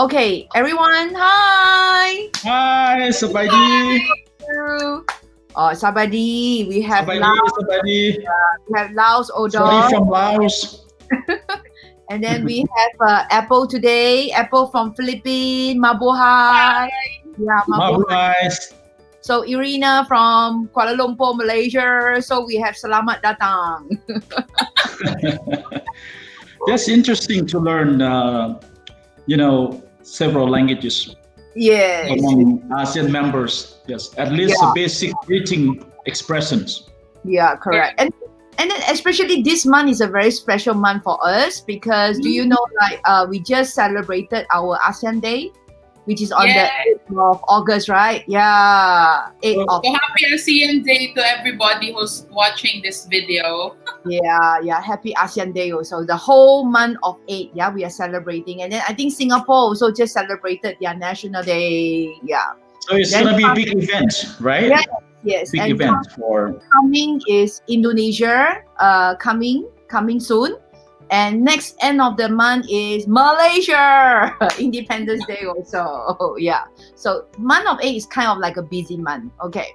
Okay, everyone, hi. Hai, Sabadi. Sabadi, we have Sabadi, Laos, Sabadi. Odor, Sorry from Laos. and then we have Apple today. Apple from Philippines, Mabuhay. Yeah, Mabuhay. Mabuhay. So Irina from Kuala Lumpur, Malaysia. So we have Selamat Datang. That's interesting to learn, several languages Yes. among ASEAN members. Yes, at least the basic greeting expressions. Yeah, correct. And then especially this month is a very special month for us because do you know we just celebrated our ASEAN Day, which is on the 8th of August, right? Yeah, 8th of. So happy ASEAN Day to everybody who's watching this video. Yeah, happy ASEAN Day also. The whole month of 8, we are celebrating. And then I think Singapore also just celebrated their National Day. Yeah. So it's going to be a big event, right? Yes. Big event for coming is Indonesia, coming soon. And next end of the month is Malaysia, Independence Day also. Yeah. So month of 8 is kind of like a busy month. Okay.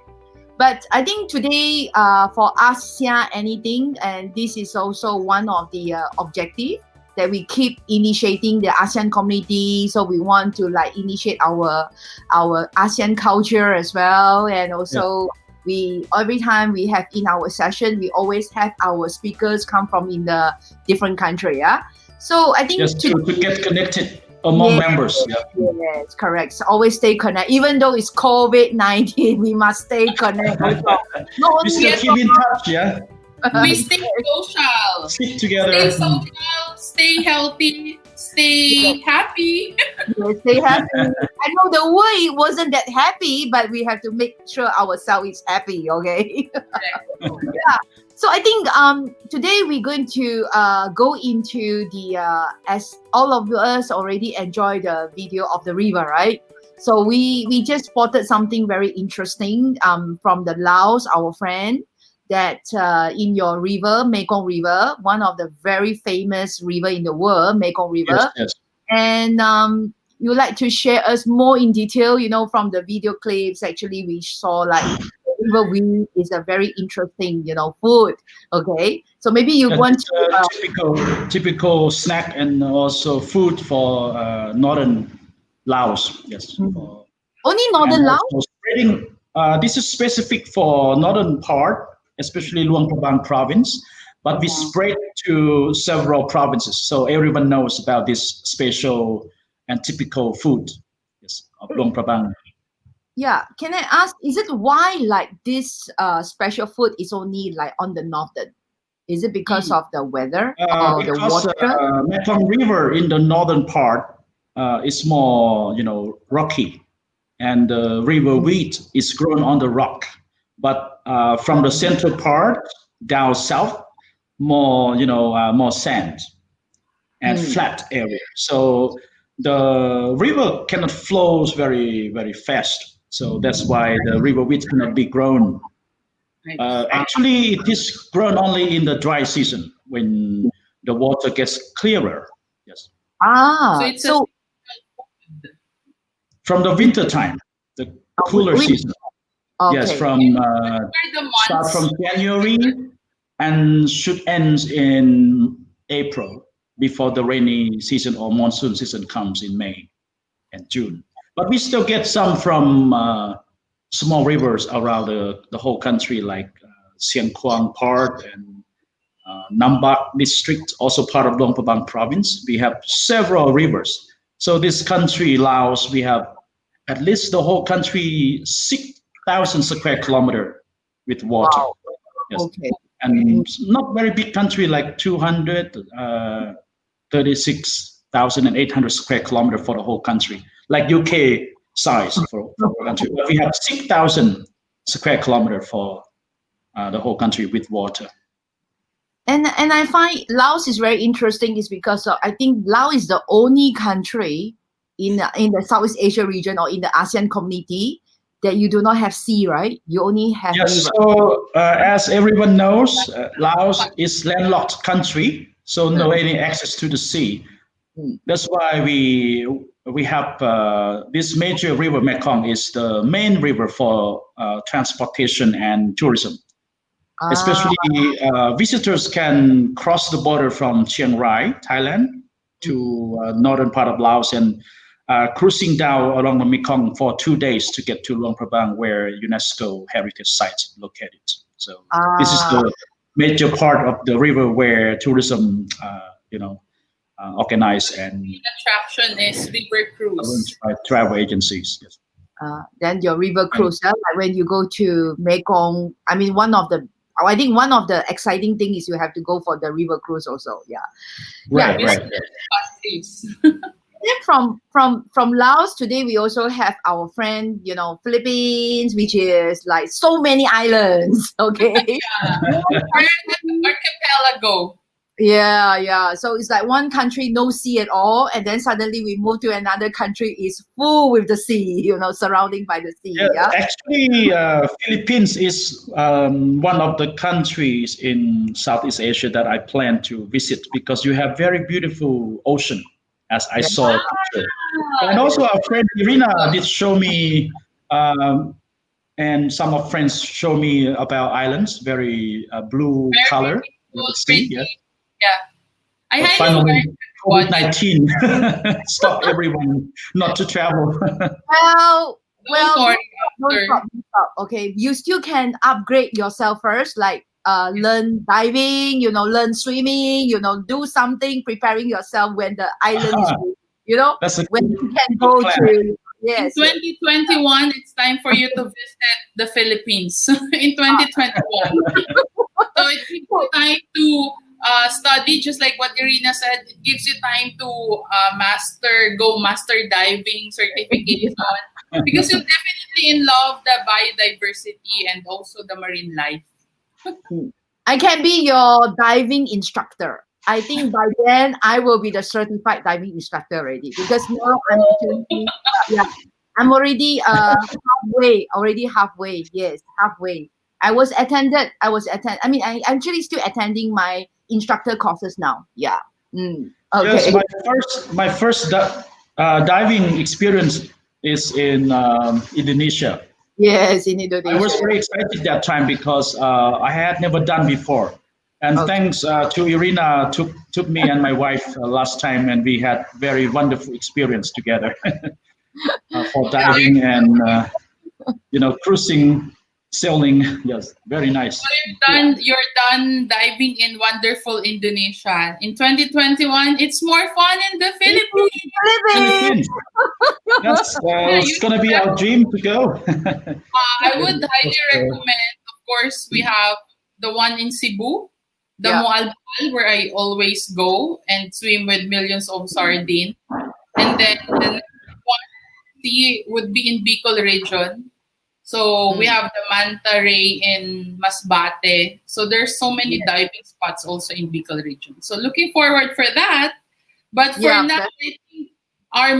But I think today for ASEAN anything, and this is also one of the objective that we keep initiating the ASEAN community. So we want to initiate our ASEAN culture as well. And also we every time we have in our session, we always have our speakers come from in the different country. Yeah. So I think just to get connected among members. Yes, correct. So always stay connected. Even though it's COVID-19, we must stay connected. We still keep in touch, We stay social. Stick together. Stay social, stay healthy, stay happy. Yes, stay happy. I know the world wasn't that happy, but we have to make sure ourselves is happy, okay? Yeah. So I think today we're going to go into the, as all of us already enjoyed the video of the river, right? So we just spotted something very interesting from the Laos, our friend, that in your river, Mekong River, one of the very famous river in the world, Mekong River. Yes. And you like to share us more in detail, from the video clips. Actually, we saw river weed is a very interesting, food. Okay, so maybe you want to typical snack and also food for northern Laos. Yes. Only northern Laos. Spreading. This is specific for northern part, especially Luang Prabang province, but we spread to several provinces, so everyone knows about this special and typical food, of Luang Prabang. Yeah, can I ask, is it why this special food is only on the northern? Is it because of the weather or the water? Mekong River in the northern part is more, rocky, and the river wheat is grown on the rock. But from the central part down south, more, more sand and flat area. So the river cannot flow very, very fast. So that's why the river wheat cannot be grown. Actually, it is grown only in the dry season when the water gets clearer. Yes. So from the winter time, the cooler season. Okay. Yes, start from January and should end in April before the rainy season or monsoon season comes in May and June. But we still get some from small rivers around the whole country, like Siang Kuang part and Nambak district, also part of Luang Prabang province. We have several rivers. So this country, Laos, we have at least the whole country 6,000 square kilometer with water. Wow. Yes. Okay. And not very big country, like 236,800 square kilometer for the whole country, like UK size for the country. But we have 6,000 square kilometer for the whole country with water. And I find Laos is very interesting is because I think Laos is the only country in the Southeast Asia region or in the ASEAN community that you do not have sea, right? You only have river. So as everyone knows, Laos is landlocked country, so no any access to the sea. Mm. That's why we have this major river Mekong is the main river for transportation and tourism. Ah, Especially visitors can cross the border from Chiang Rai, Thailand, to northern part of Laos and cruising down along the Mekong for 2 days to get to Luang Prabang, where UNESCO heritage sites located. So this is ah, the major part of the river where tourism, organized and Attraction is river cruise. arranged by travel agencies. Yes. then your river And cruise, like when you go to Mekong. I mean, I think one of the exciting thing is you have to go for the river cruise also. Yeah, yeah. right, Visit right. countries. Then from Laos today we also have our friend, Philippines, which is like so many islands. Okay. We're an archipelago. Yeah, yeah. So it's like one country no sea at all, and then suddenly we move to another country is full with the sea, surrounding by the sea. Yeah, Yeah. actually, Philippines is one of the countries in Southeast Asia that I plan to visit because you have very beautiful ocean, as I Yeah. saw a picture. And Ah, also, our friend Irina did show me, and some of friends show me about islands, very blue very color with beautiful, the sea. Yes, pretty. Yeah. I but highly finally, encourage COVID everyone. 19 stopped everyone not to travel. Well, Don't worry don't after. stop, don't stop. Okay, you still can upgrade yourself first, like learn diving, learn swimming, do something, preparing yourself when the island is ready, That's a when good, you can good go plan. to. In Yes, yes. 2021, it's time for you to visit the Philippines. In 2021. So it gives you time to study, just like what Irina said. It gives you time to master diving certification because you'll definitely in love the biodiversity and also the marine life. I can be your diving instructor. I think by then I will be the certified diving instructor already because now I'm actually, yeah, I'm already halfway. Yes, halfway. I mean, I actually still attending my instructor courses now. Yeah. Yes, Okay. my first diving experience is in Indonesia. Yes, in I was Indonesia. very excited that time because I had never done before. And Okay. thanks to Irina, took me and my wife last time, and we had very wonderful experience together for Yeah. diving and cruising, sailing. Yes, very nice. Yeah. You're done diving in wonderful Indonesia. In 2021, it's more fun in the Philippines. Philippines. Philippines. That's Yeah, it's gonna be our dream to go. I would And, of course, highly recommend. Of course, we have the one in Cebu, the Yeah. Moalboal, where I always go and swim with millions of sardines. And then the next one would be in Bicol region. So we Mm. have the Manta Ray in Masbate. So there's so many diving spots also in Bicol region. So looking forward for that. But for Yeah. now, I think our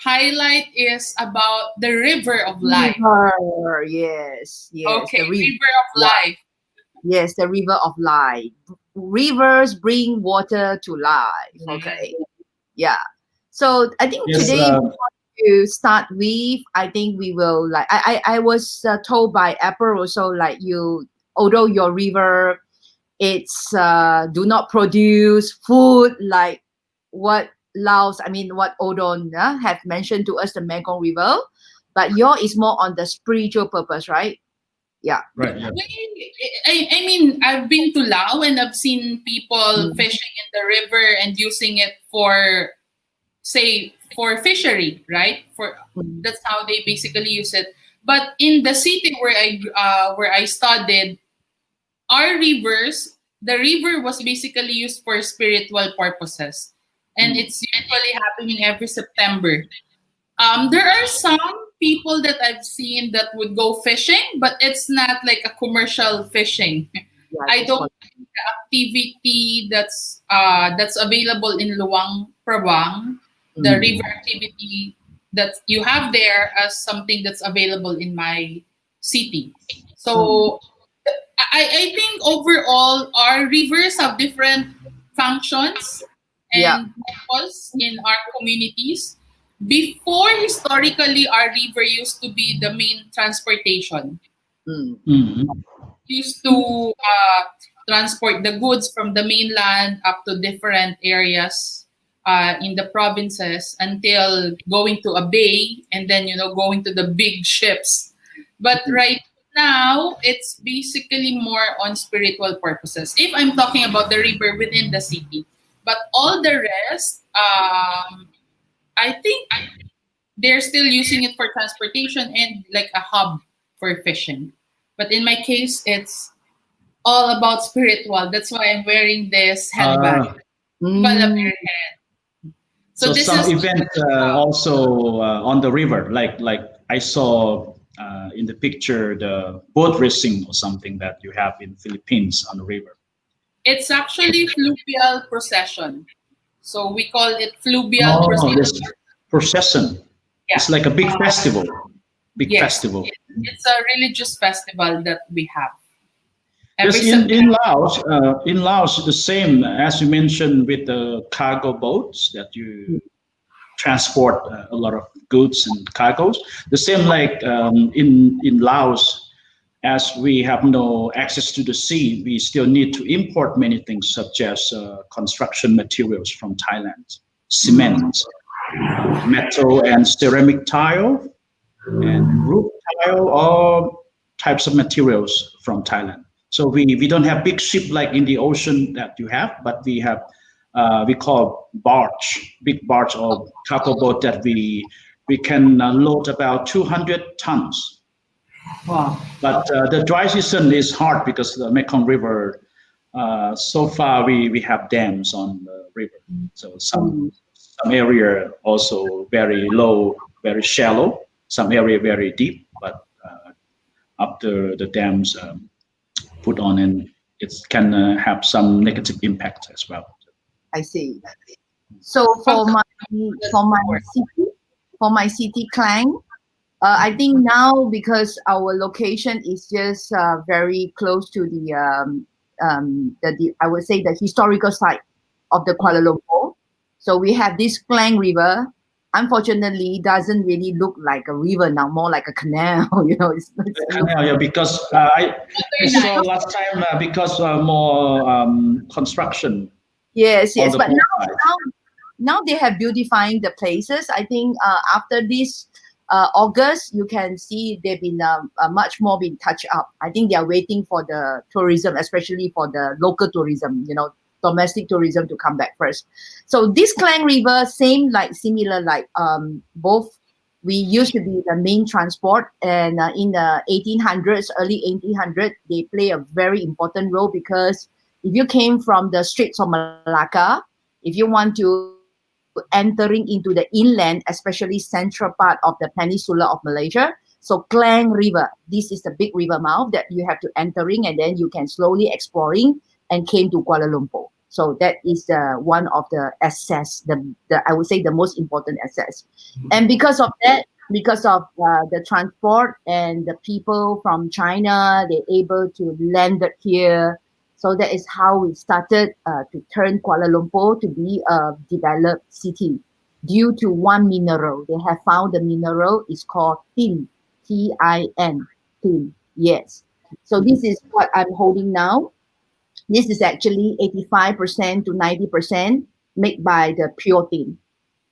highlight is about the river of life. River. Yes. Yes. Okay, The river. river of life. Yes, the river of life. Rivers bring water to life. Okay. Yeah. So I think yes, today we want to start with, I think we will like, I was told by Apple also, like although your river, it's do not produce food like what what Odon have mentioned to us, the Mekong River, but your is more on the spiritual purpose, right? Yeah. right. Yeah. I mean, I've been to Lao and I've seen people Mm. fishing in the river and using it for, say, for fishery, right? For Mm. that's how they basically use it. But in the city where I studied, our rivers, the river was basically used for spiritual purposes, and it's usually happening every September. There are some people that I've seen that would go fishing, but it's not like a commercial fishing. Yeah, I just don't for think the activity that's available in Luang Prabang, the mm. river activity that you have there, as something that's available in my city. Mm. So I think overall our rivers have different functions Yeah. and temples in our communities. Before, historically, our river used to be the main transportation. Mm. Mhm. Used to transport the goods from the mainland up to different areas in the provinces until going to a bay and then going to the big ships. But right now, it's basically more on spiritual purposes. If I'm talking about the river within the city, but all the rest, I think they're still using it for transportation and like a hub for fishing. But in my case, it's all about spiritual. That's why I'm wearing this headband, Uh, Mm. Balaber head. So so this some is event also on the river, like I saw in the picture the boat racing or something that you have in Philippines on the river. it's actually fluvial procession. So we call it fluvial Oh, procession. this procession. Yeah. It's like a big festival. Big Yes. festival. It's a religious festival that we have every Because September. in Laos, the same as you mentioned with the cargo boats that you transport a lot of goods and cargoes. The same like in Laos, as we have no access to the sea, we still need to import many things such as construction materials from Thailand, cement, metal and ceramic tile, and roof tile, all types of materials from Thailand. So we don't have big ship like in the ocean that you have, but we have we call barge, big barge or cargo boat that we can load about 200 tons. Wow. But the dry season is hard because the Mekong River. So far, we have dams on the river, so Mm. some area also very low, very shallow. Some area very deep, but after the dams put on, and it can have some negative impact as well. I see. So How for does my that for my work? city, Klang, I think now because our location is just very close to the I would say the historical site of the Kuala Lumpur. So we have this Klang River. Unfortunately, doesn't really look like a river now, more like a canal. It's The look, canal, yeah, because I saw Modernized. last time because more construction on yes, the but both sides. now they have beautifying the places. I think after this August, you can see they've been much more been touched up. I think they are waiting for the tourism, especially for the local tourism, domestic tourism to come back first. So this Klang River, similar like both. We used to be the main transport, and in the 1800s, early 1800s, they play a very important role because if you came from the Straits of Malacca, if you want to entering into the inland, especially central part of the peninsula of Malaysia, so Klang River, this is the big river mouth that you have to entering, and then you can slowly exploring and came to Kuala Lumpur. So that is one of the access, the I would say the most important access. And because of that, because of the transport and the people from China, they're able to land it here. So that is how we started to turn Kuala Lumpur to be a developed city due to one mineral. They have found the mineral is called tin, Tin, tin. Yes. So this is what I'm holding now. This is actually 85% to 90% made by the pure tin.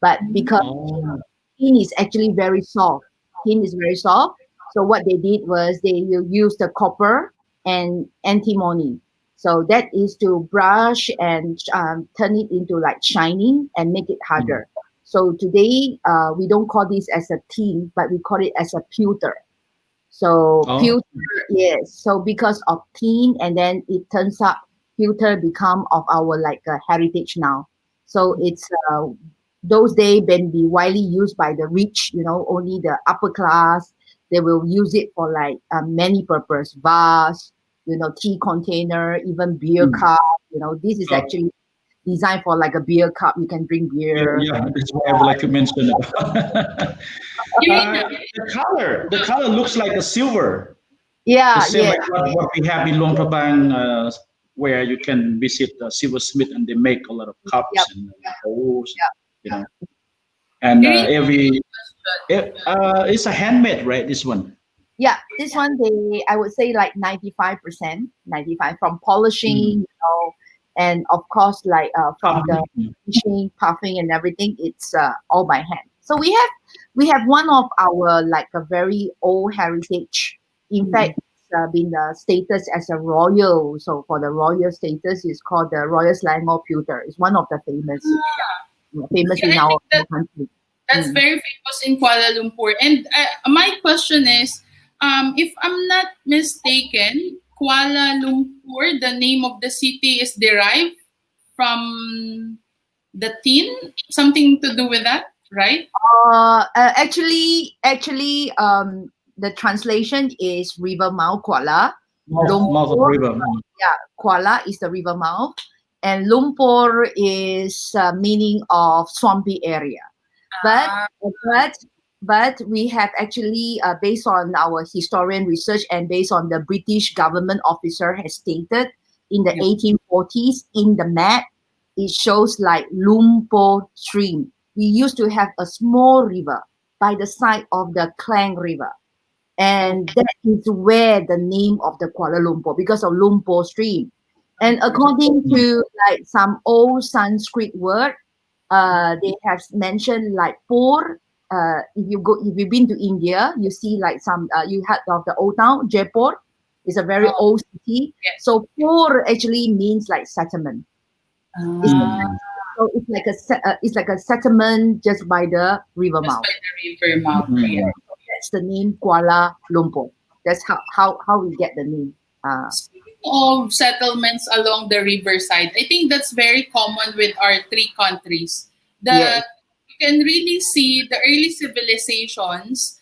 But because Oh, tin is actually very soft. Tin is very soft. So what they did was they will use the copper and antimony. So that is to brush and turn it into like shining and make it mm. harder. So today we don't call this as a tin, but we call it as a pewter. So Oh, pewter, yes. So because of tin, and then it turns up pewter become of our like heritage now. So it's those days been be widely used by the rich. Only the upper class they will use it for like many purpose, vase, tea container, even beer mm. cup. This is Oh, actually designed for like a beer cup. You can drink yeah, beer. yeah. That's what I would like to mention about. Irina, The color looks like a silver, the Yeah, same yeah. like what we have in Luang Prabang where you can visit the silversmith, and they make a lot of cups Yep. and bowls, Yep. you know. And Really? it's a handmade, right? This one. Yeah, this one I would say like 95%, 95 from polishing, Mm. and of course like from the Mm. finishing, puffing, and everything. It's all by hand. So we have one of our like a very old heritage. In fact, it's been status as a royal. So for the royal status, it's called the Royal Selangor Pewter. It's one of the famous Yeah, in I our think that country. that's Mm. very famous in Kuala Lumpur. And my question is, if I'm not mistaken, Kuala Lumpur, the name of the city is derived from the tin, something to do with that, right? Actually, the translation is river mouth Kuala. Mouth of Lumpur, river. yeah, Kuala is the river mouth, and Lumpur is meaning of swampy area. But Ah, but but we have actually based on our historian research and based on the British government officer has stated in the yeah. 1840s in the map, it shows like Lumpur stream. We used to have a small river by the side of the Klang River, and that is where the name of the Kuala Lumpur because of Lumpur stream. And according Mm. to like some old Sanskrit word, they have mentioned like Pur. If you've been to India, you see like some you heard of the old town Jaipur. It's a very Oh, old city. yes. So Pur actually means like settlement. It's Ah, so it's like a settlement just by the river just mouth. by the river mouth. Yeah. Mm. That's the name Kuala Lumpur. That's how we get the name. Speaking of settlements along the riverside, I think that's very common with our three countries. Yes. You can really see the early civilizations.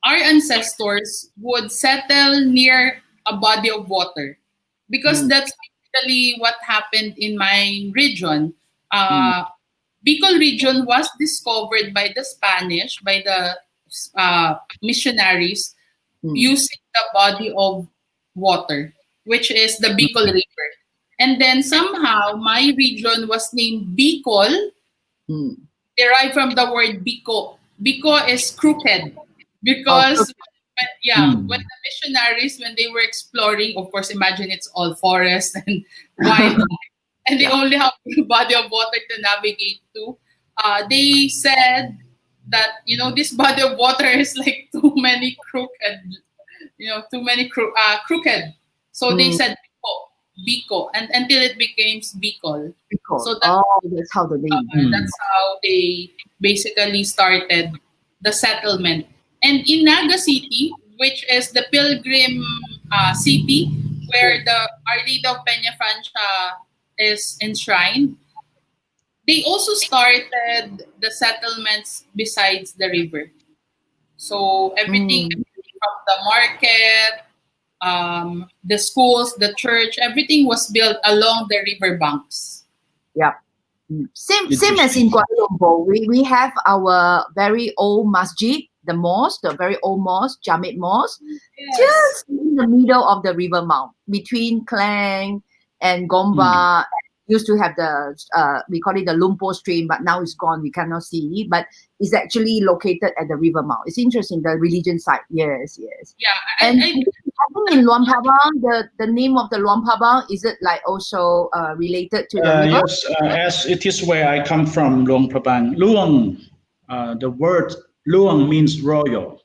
Our ancestors would settle near a body of water because Mm, that's basically what happened in my region. mm, Bicol region was discovered by the Spanish, by the missionaries, mm, using the body of water, which is the Bicol Mm. River. And then somehow my region was named Bicol, mm. derived from the word Bico. Bico is crooked Oh, because when Mm. the missionaries, when they were exploring, of course, imagine it's all forest and wide, and they yeah. only have a body of water to navigate to. They said that this body of water is like too many crooked, crooked. So they Mm, said Bico, and until it became Bicol. because So that's how the name. Mm. that's how they basically started the settlement. And in Naga City, which is the pilgrim city where the Our Lady of Peña Francia is enshrined, they also started the settlements besides the river. So everything Mm, from the market, the schools, the church, everything was built along the river banks. yeah. Same as in Interesting. Kuala Lumpur. We have our very old masjid, the mosque, the very old mosque, Jamid Mosque, Yes. just in the middle of the river mouth between Klang and Mm. Gomba. Used to have the we call it the Lumpur stream, but now it's gone. We cannot see it, but it's actually located at the river mouth. It's interesting, the religion side. Yes, yes. Yeah, And I I think in Luang Prabang, the name of the Luang Prabang, is it like also related to the river? Yes, as it is where I come from, Luang Prabang. Luang, the word Luang means royal,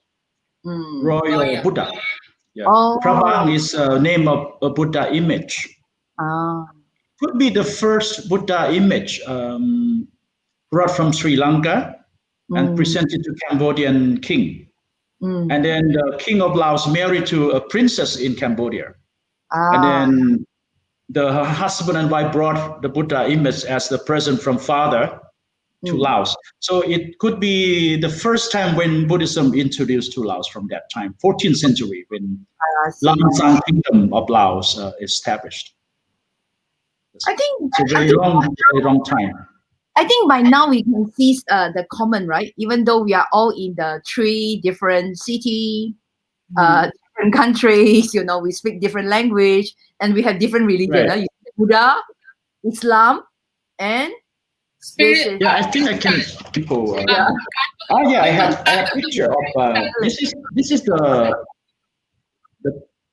Mm. oh royal yeah. Buddha. Yeah. Oh, Prabang is a name of a Buddha image. ah, Could be the first Buddha image brought from Sri Lanka and mm, presented to Cambodian king. mm, And then the king of Laos married to a princess in Cambodia. And ah, then the husband and wife brought the Buddha image as the present from father to mm. Laos. So it could be the first time when Buddhism introduced to Laos from that time, 14th century, when I see. Lam Kingdom of Laos established. I think It's a I think very long time. I think by now we can see the common, right? Even though we are all in the three different city, Mm. different countries, we speak different language and we have different religion. Right. You Buddha, Islam, and this Spirit. is Yeah, I think I can people. yeah. Oh yeah, I have picture of this is the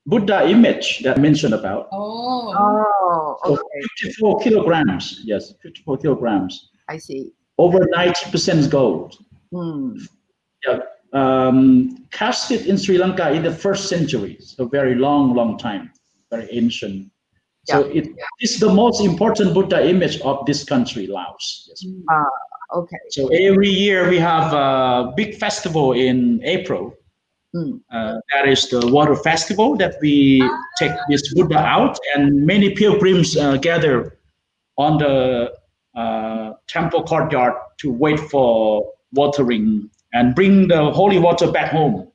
Buddha image that I mentioned about. Oh. Oh, So okay. 54 kilograms. Yes, 54 kilograms. I see. Over 90% gold. Hmm. Yeah. Casted in Sri Lanka in the first century, so very long time, very ancient. Yeah. So it is the most important Buddha image of this country, Laos. Yes. Ah, okay. So every year we have a big festival in April. Hmm. That is the water festival that we take this Buddha out, and many pilgrims gather on the temple courtyard to wait for watering and bring the holy water back home for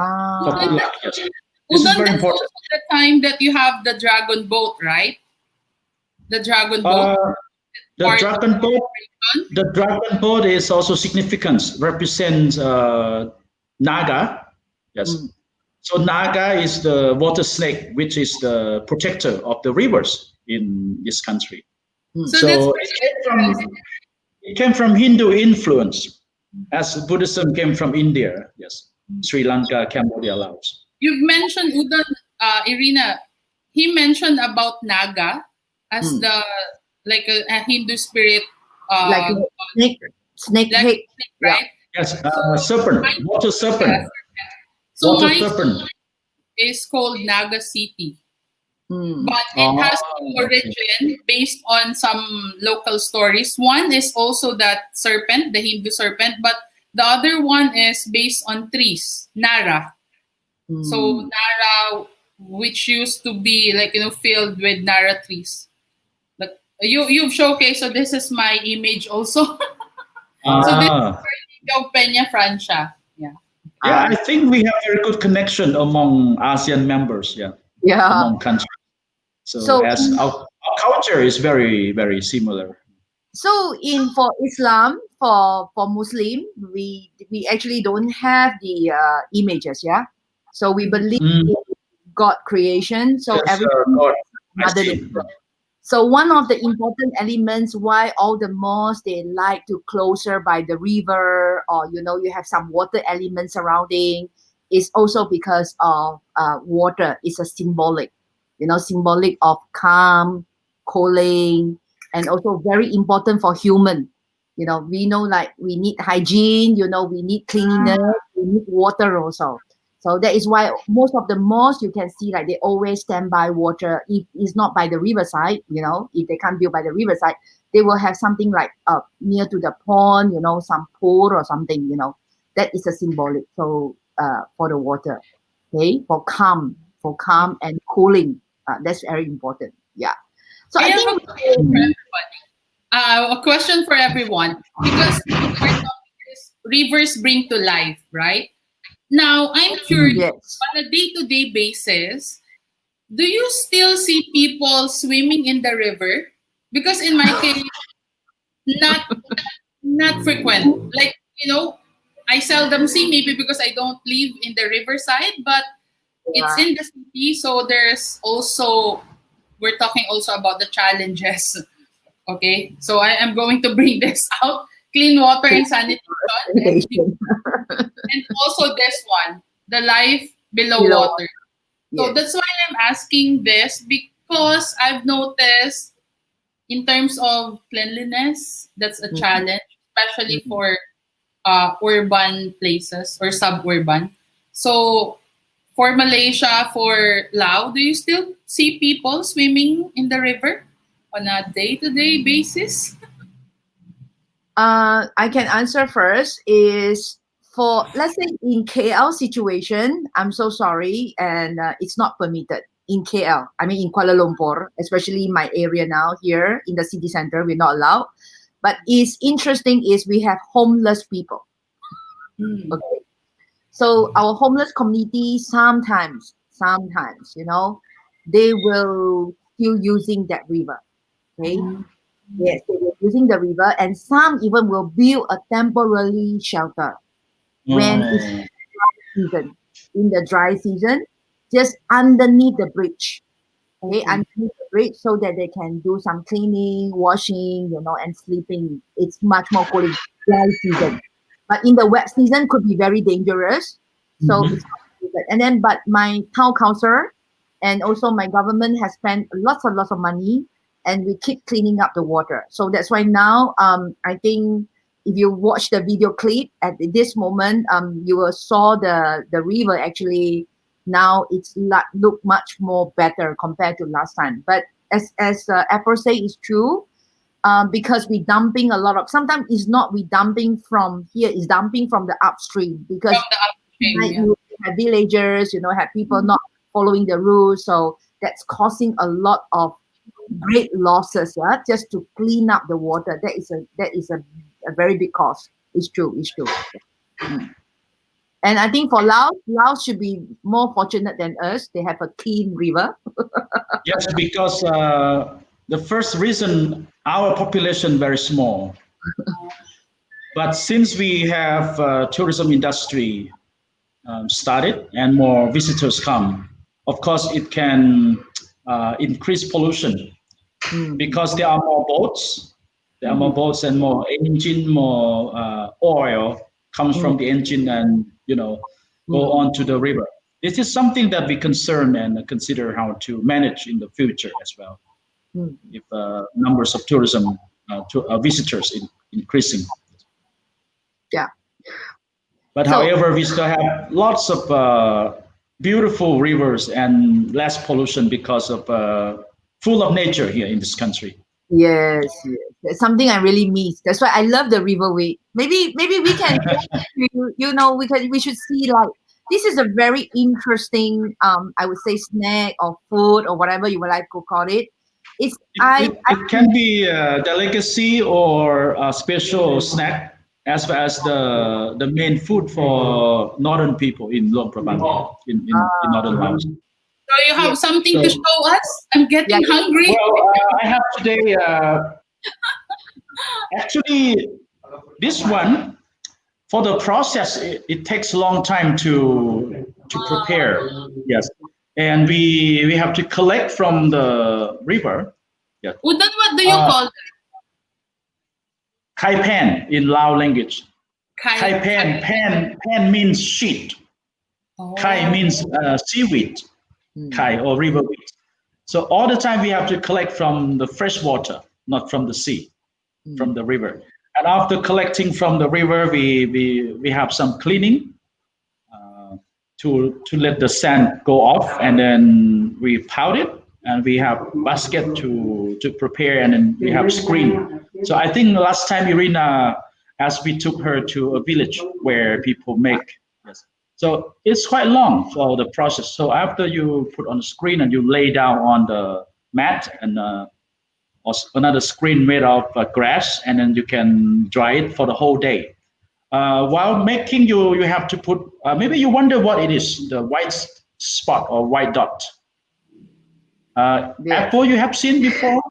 Ah, good luck. Yes, this is Udon, very that's important. also the time that you have the dragon boat, right? The dragon boat Uh, the part of dragon boat, celebration. the dragon boat is also significant. Represents Naga. hmm. Yes. So Naga is the water snake, which is the protector of the rivers in this country. Hmm. So that's So very interesting. it came from Hindu influence, as Buddhism came from India. Yes, Sri Lanka, Cambodia, Laos. You've mentioned Udon, Irina. He mentioned about Naga as Hmm. the like a Hindu spirit, Like a snake, snake like head. snake, Yeah. right? Yes, So serpent, mine, water yes. serpent, So water mine serpent. is called Naga City, Hmm. but it Oh, has some origin based on some local stories. One is also that serpent, the Hindu serpent, but the other one is based on trees, Nara. So Hmm. Nara, which used to be like filled with Nara trees. But you've showcased. So this is my image also. So this ah, is of Peña Francia. Yeah. yeah. Ah, I think we have very good connection among ASEAN members. Yeah, yeah. among countries. So So as our culture is very similar. for Islam, for Muslim, we actually don't have the images. Yeah. So we believe Mm, in God creation. So yes, everything God, I Mother see. Nature. So one of the important elements why all the mosques they like to closer by the river, or you have some water elements surrounding, is also because of water is a symbolic, symbolic of calm, cooling, and also very important for human. We know like we need hygiene, we need cleanliness, we need water also. So that is why most of the malls you can see like they always stand by water. If it's not by the riverside, if they can't build by the riverside, they will have something like near to the pond, some pool or something, That is a symbolic. So for the water, okay, for calm and cooling. That's very important. Yeah. So I I have think a question for everyone because our topic is rivers bring to life, right? Now, I'm curious, yes. on a day-to-day basis, do you still see people swimming in the river? Because in my case, not not frequent. Like, I seldom see, maybe because I don't live in the riverside, but it's Yeah. in the city, so there's also we're talking also about the challenges. Okay, so I am going to bring this out: clean water and sanitation, and also this one, the life below Below. water. So Yes. that's why I'm asking this, because I've noticed in terms of cleanliness, that's a Mhm. challenge, especially Mhm. for urban places or suburban. So for Malaysia, for Lao, do you still see people swimming in the river on a day-to-day basis? I can answer first is for let's say in KL situation, I'm so sorry, and it's not permitted in KL. I mean in Kuala Lumpur, especially my area now here in the city center, we're not allowed. But is interesting is we have homeless people. Hmm. Okay, so our homeless community sometimes, they will still using that river. Okay, yes, they were using the river, and some even will build a temporary shelter when it's Oh, season, in the dry season, just underneath the bridge. okay, underneath the bridge so that they can do some cleaning, washing, and sleeping. It's much more cool in dry season. But in the wet season could be very dangerous. So it's not good. And then, but my town council and also my government has spent lots and lots of money, and we keep cleaning up the water. So that's why now, I think if you watch the video clip at this moment, you will saw the river actually now it's look much more better compared to last time. But as April say, it's true. Because we dumping a lot of, sometimes it's not we dumping from here, it's dumping from the upstream, because you have villagers, have people not following the rules, so that's causing a lot of great losses, just to clean up the water. That is a very big cost. It's true. And I think for Laos should be more fortunate than us. They have a clean river. Yes, because the first reason, our population very small, but since we have tourism industry started and more visitors come, of course it can increase pollution because there are more boats. There are more boats and more engine, more oil comes from the engine and go on to the river. This is something that we concern and consider how to manage in the future as well. If numbers of tourism visitors increasing. Yeah. But however, we still have lots of beautiful rivers and less pollution because of full of nature here in this country. Yes. That's something I really miss. That's why I love the river way. Maybe we can, we should see, like, this is a very interesting, I would say, snack or food or whatever you would like to call it. It can be a delicacy or a special snack, as well as the main food for northern people in Luang Prabang, in northern Laos. So you have something to show us? I'm getting hungry. Well, I have today, actually, this one, for the process, it takes a long time to prepare. Yes. And we have to collect from the river. Yeah. What do you call it? Kai pan in Lao language. Kai pan. Pan means sheet. Kai means seaweed. Kai or river weed. So all the time we have to collect from the fresh water, not from the sea, from the river. And after collecting from the river, we have some cleaning to let the sand go off, and then we pout it, and we have basket to prepare, and then we have screen. So I think last time Irina, as we took her to a village where people make. Yes. So it's quite long for the process. So after you put on the screen and you lay down on the mat and another screen made of grass, and then you can dry it for the whole day. While making, you have to put, maybe you wonder what it is, the white spot or white dot. Apple you have seen before?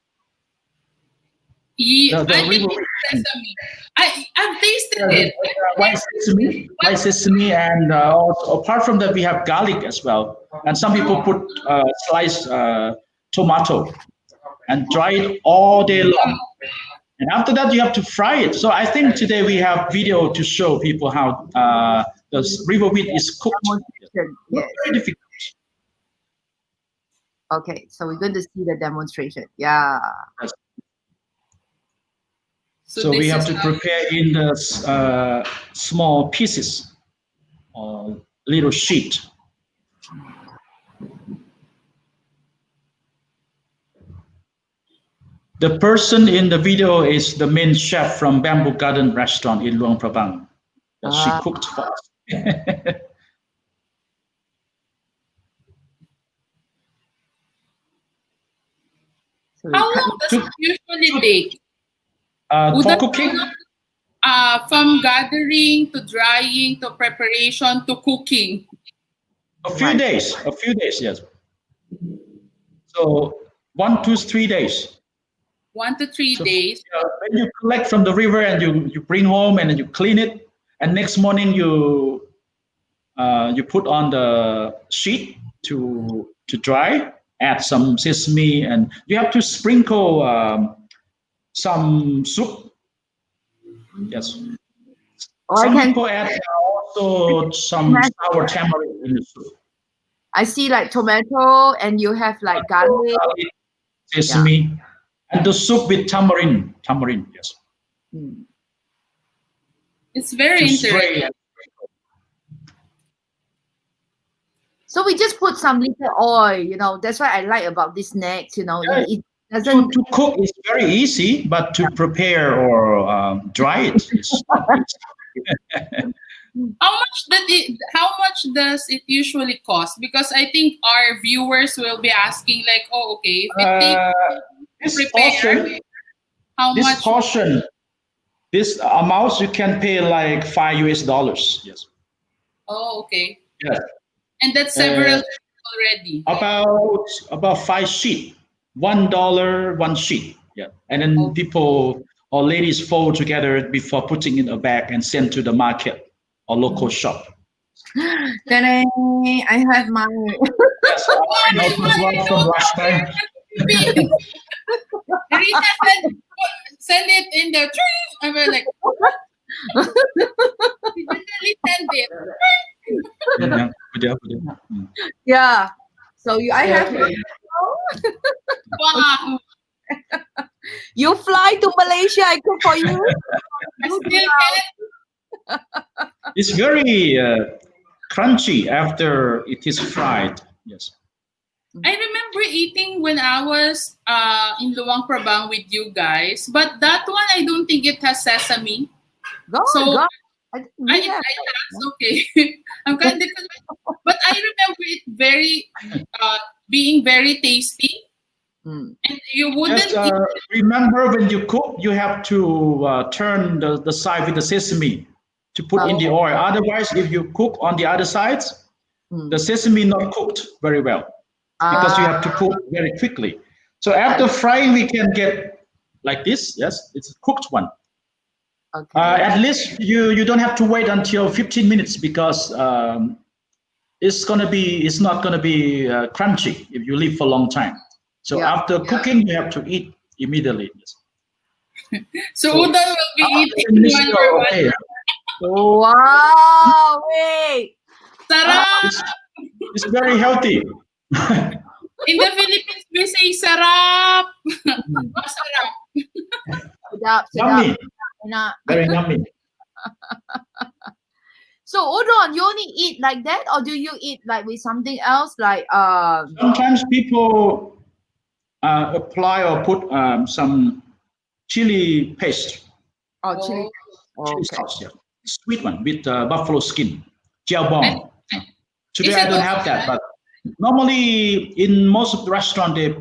I think it's sesame. I've tasted it. White sesame, and also, apart from that, we have garlic as well. And some people put sliced tomato and dry it all day long. And after that, you have to fry it. So I think today we have video to show people how the river wheat is cooked. Yes. Very difficult. Okay, so we're going to see the demonstration. Yeah. Yes. So we have to prepare in the small pieces or little sheet. The person in the video is the main chef from Bamboo Garden Restaurant in Luang Prabang. She cooked for us. How long does it usually take? For cooking? From gathering to drying to preparation to cooking. A few days, yes. So 1 to 3 days. 1 to 3 days. When you collect from the river and you bring home and then you clean it, and next morning you put on the sheet to dry, add some sesame, and you have to sprinkle some soup. Yes. Or I Some can people add also some sour tamarind in the soup. I see like tomato and you have like garlic. Garlic, sesame, and the soup with tamarind. Tamarind, yes. Mm. It's very To interesting. spray. So we just put some little oil, you know. That's what I like about this snacks, you know. Yeah, It doesn't. To cook is very easy, but to prepare or dry it is not easy. How much does it usually cost? Because I think our viewers will be asking like, oh, okay, if it takes This prepare, portion, how this much? portion, this amount you can pay like $5. Yes. Oh, okay. Yes. And that's several already. About 5 sheet, $1 one sheet. Yeah. And then people or ladies fold together before putting in a bag and send to the market or local shop. Then I have my. That's from last time. Rita send it in the tree. I was like, you literally send it. Yeah. So I have. Wow. You fly to Malaysia, I cook for you. I still can. It's very crunchy after it is fried. Yes. I remember eating when I was in Luang Prabang with you guys, but that one I don't think it has sesame. So I okay. I'm kind of, but I remember it very being very tasty. And you wouldn't remember when you cook, you have to turn the side with the sesame to put in the oil. Otherwise, if you cook on the other sides, the sesame not cooked very well because you have to cook very quickly. So after frying, we can get like this. Yes, it's a cooked one. Okay. At least you don't have to wait until 15 minutes because it's not gonna be crunchy if you leave for a long time. So after cooking, you have to eat immediately. So Udon will be eating one by one. Okay. Wow! Wait. Sarap! It's very healthy. In the Philippines, we say sarap. Masarap. Sedap, Yummy. sedap. Very yummy. So udon, you only eat like that, or do you eat like with something else, like Sometimes people apply or put some chili paste. Oh, chili. Chili sauce, yeah. Sweet one with buffalo skin, jiaobong. Today I don't have that, but normally in most of the restaurant they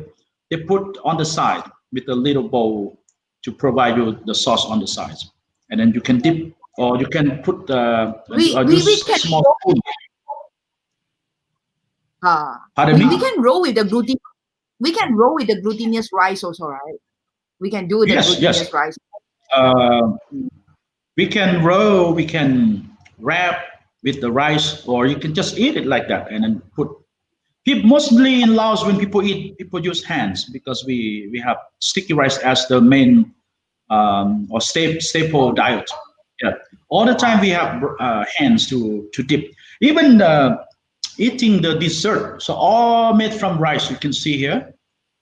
put on the side with a little bowl to provide you the sauce on the sides, and then you can dip or you can put we can small spoon. Pardon me? we can roll with the gluten. We can roll with the glutinous rice also, right? We can do the glutinous rice. We can roll, we can wrap with the rice, or you can just eat it like that and then put. Mostly in Laos, when people eat, people use hands because we have sticky rice as the main or staple diet. Yeah, all the time we have hands to dip. Even eating the dessert, so all made from rice. You can see here.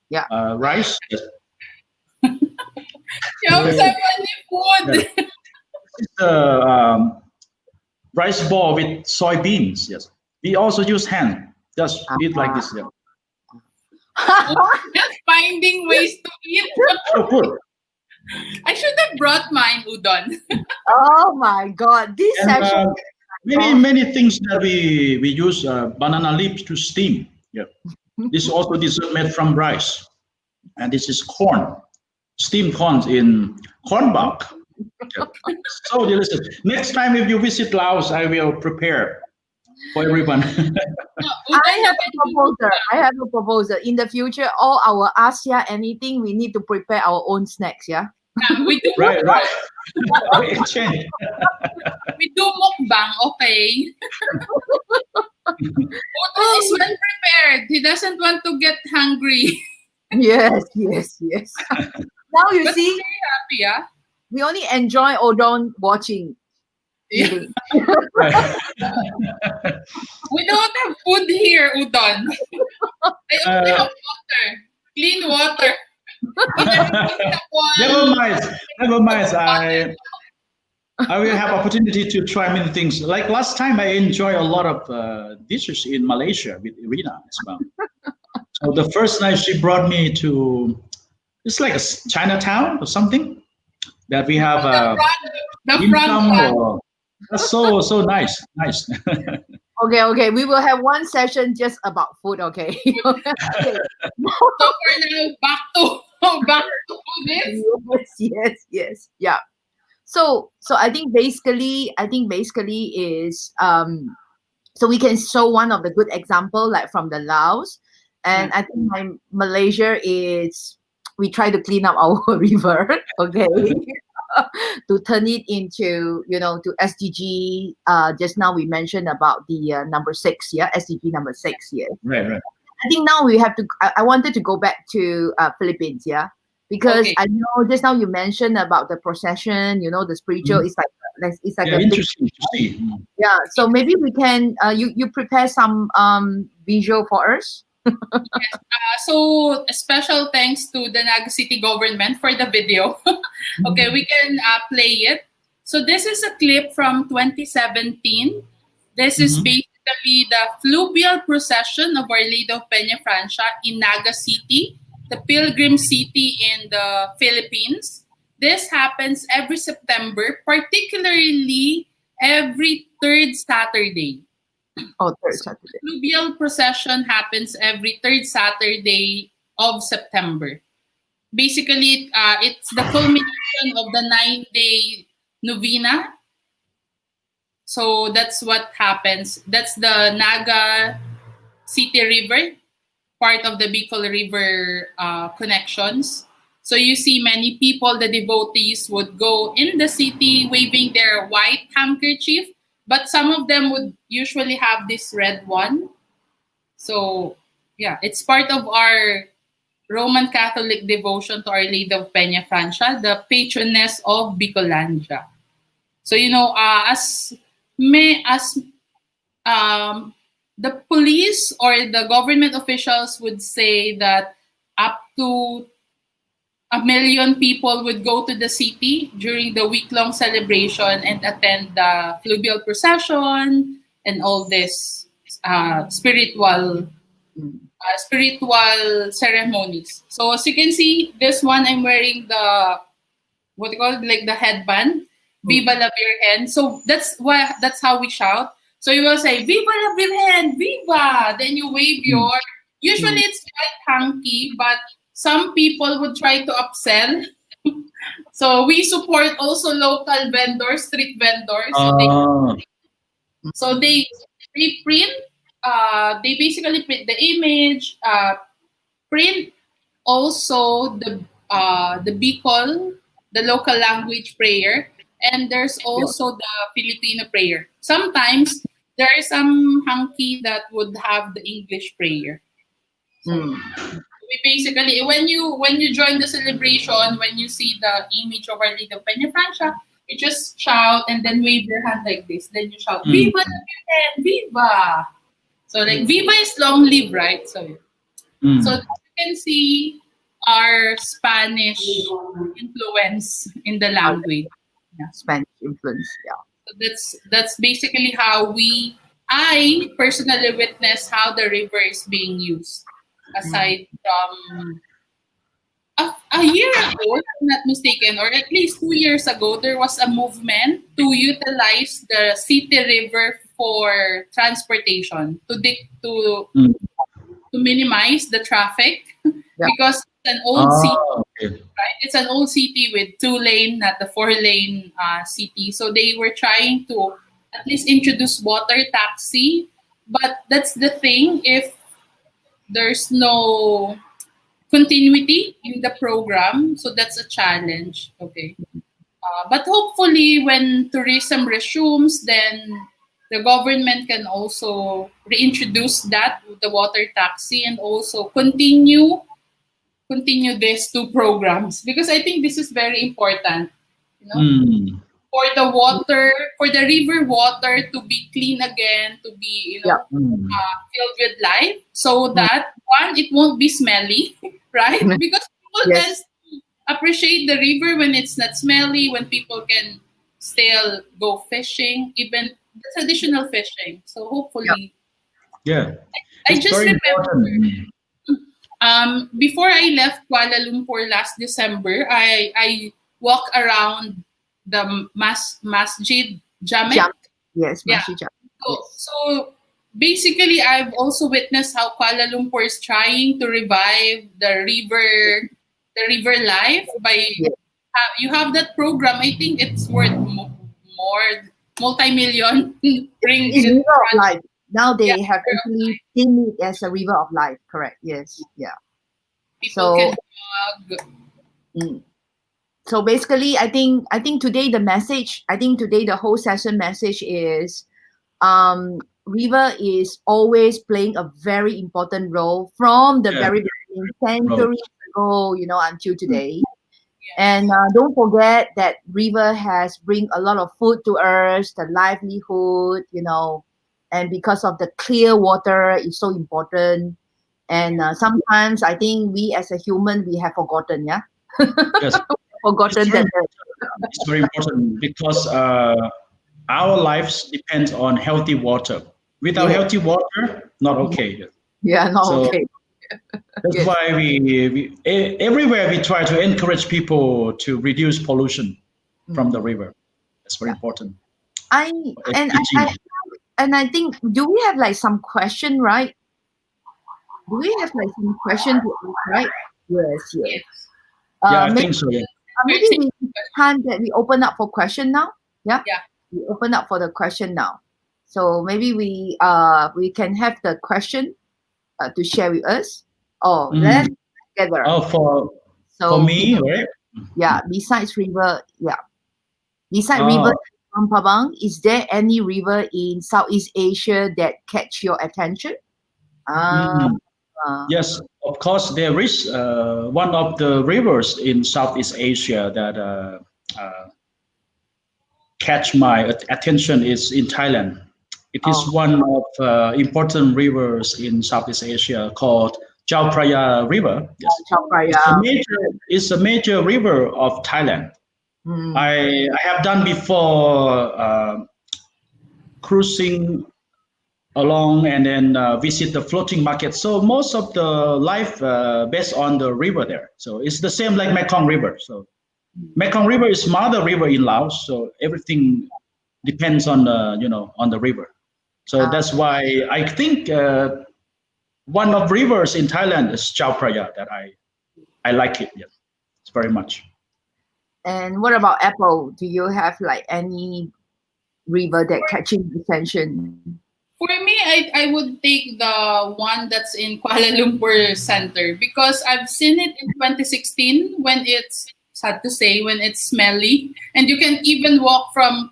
Yeah. Rice. Food. Rice ball with soybeans. Yes, we also use hand. Just eat like this. Yeah. Just finding ways to eat. So good. I should have brought mine udon. Oh my God! This session. Many things that we use banana leaves to steam. Yeah. This is also dessert made from rice, and this is corn, steamed corn in corn bark. Yeah. So delicious. Next time if you visit Laos, I will prepare for everyone. I have a proposal. In the future, all our Asia anything, we need to prepare our own snacks. Yeah. We do right. Exchange. we do mukbang, okay? Udon is well prepared. He doesn't want to get hungry. Yes, yes, yes. Now you But see, happy, yeah? we only enjoy Odon watching, Yeah. eating. Right. We don't have food here, Udon. I only have water. Clean water. In the river, we have Never one. mind. Never mind. I will have opportunity to try many things. Like last time, I enjoy a lot of dishes in Malaysia with Irina as well. So the first night she brought me to, it's like a Chinatown or something that we have The dim front sum one. or that's so nice, nice. Okay, okay. We will have one session just about food. Okay. Okay. So for now, back to this. Yes, yes, yes. Yeah. So I think basically is so we can show one of the good example like from the Laos, and I think my Malaysia is we try to clean up our river, okay, to turn it into to SDG. Just now we mentioned about the number 6, yeah, SDG number 6, yeah. Right, right. I think now we have to. I wanted to go back to Philippines, yeah, because Okay. I know just now you mentioned about the procession. The spiritual Mhm. is like Yeah, a big, interesting to see. yeah. So maybe we can you prepare some visual for us. So a special thanks to the Naga City government for the video. Okay, we can play it. So this is a clip from 2017. This is Mhm. basically the fluvial procession of Our Lady of Peña Francia in Naga City, the pilgrim city in the Philippines. This happens every September, particularly every third Saturday. Oh, third So the Saturday. fluvial procession happens every third Saturday of September. Basically, it's the culmination of the 9-day novena. So that's what happens. That's the Naga City River, part of the Bicol River connections. So you see many people, the devotees would go in the city waving their white handkerchief, but some of them would usually have this red one. So yeah, it's part of our Roman Catholic devotion to Our Lady of Peña Francia, the patroness of Bicolandia. So as the police or the government officials would say that up to 1 million people would go to the city during the week-long celebration and attend the fluvial procession and all this Mm. spiritual ceremonies. So as you can see, this one I'm wearing the what you call it, like the headband, Viva la Virgen. So that's how we shout. So you will say Viva la Virgen, Viva. Then you wave Mm. your. Usually it's quite hunky, but some people would try to upsell. So we support also local vendors, street vendors. Oh, So they print. They basically print the image. Print also the Bicol, the local language prayer, and there's Yeah. also the Filipino prayer. Sometimes there are some hanky that would have the English prayer. So Mm. we basically when you join the celebration, when you see the image of Our Lady of Peña Francia, you just shout and then wave your hand like this. Then you shout mm. Viva la Virgen, Viva! So like Viva is long live, right? So Mm. you can see our Spanish influence in the language. Spanish influence. Yeah. So that's basically how I personally witness how the river is being used. Aside from a year ago, if I'm not mistaken, or at least 2 years ago, there was a movement to utilize the city river for transportation Mm. to minimize the traffic Yeah. because it's an old city, Okay. right? It's an old city with 2-lane, not the 4-lane city. So they were trying to at least introduce water taxi. But that's the thing, if there's no continuity in the program, so that's a challenge. Okay. But hopefully, when tourism resumes, then the government can also reintroduce that with the water taxi and also continue these two programs, because I think this is very important, you know, Mm. for the water, for the river water to be clean again, to be, Yeah. Mm. filled with life, so Mm. that one, it won't be smelly, right? Because people tend Yes. to appreciate the river when it's not smelly, when people can still go fishing, even the traditional fishing. So Yeah. hopefully, Yeah, I it's just very remember, important. before I left Kuala Lumpur last December, I walk around the Masjid Jamek. Jump. Yes. Yeah. Masih jump. So, Yes. so basically, I've also witnessed how Kuala Lumpur is trying to revive the river life by, Yes. you have that program. I think it's worth more multi-million It's ringgit. river of life. Now Yeah, they have actually seen it as a river of life. Correct. Yes. Yeah. people So can jog. mm, so basically, I think today the message. I think today the whole session message is river is always playing a very important role from the Yeah, very beginning, bro. centuries ago, until today. And don't forget that river has bring a lot of food to us, the livelihood, and because of the clear water is so important. And sometimes I think we as a human we have forgotten, yeah, Yes, it's forgotten very that. it's very important because our lives depend on healthy water. Without Yeah, healthy water, not okay. yeah, no, So okay, that's yes. why everywhere we try to encourage people to reduce pollution from Mm, the river. That's very yeah. important. I and I SDG. and I think, do we have like some question, right? Do we have like some question to ask, right? Yes, yes. Yes. Yeah, I Maybe think so. Yeah. maybe we time that we open up for question now. Yeah, Yeah. we open up for the question now. So maybe we can have the question to share with us. Oh, let's Mm. together. Oh, for So me, right? yeah, besides river, beside river Oh, from Pabang, is there any river in Southeast Asia that catch your attention? Uh, mm. uh, Yes, of course, there is one of the rivers in Southeast Asia that uh, catch my attention is in Thailand. It is oh, one of important rivers in Southeast Asia called Chao Phraya River. Yes, Chao Phraya. it's a major river of Thailand. Hmm. I have done before cruising along and then visit the floating market. So most of the life based on the river there. So it's the same like Mekong River. So Mekong River is mother river in Laos. So everything depends on the on the river. So Uh, that's why I think one of rivers in Thailand is Chao Phraya that I like it. Yeah, it's very much. and what about Apple? Do you have like any river that catching attention? For me, I would take the one that's in Kuala Lumpur Center, because I've seen it in 2016 when it's, sad to say, when it's smelly, and you can even walk from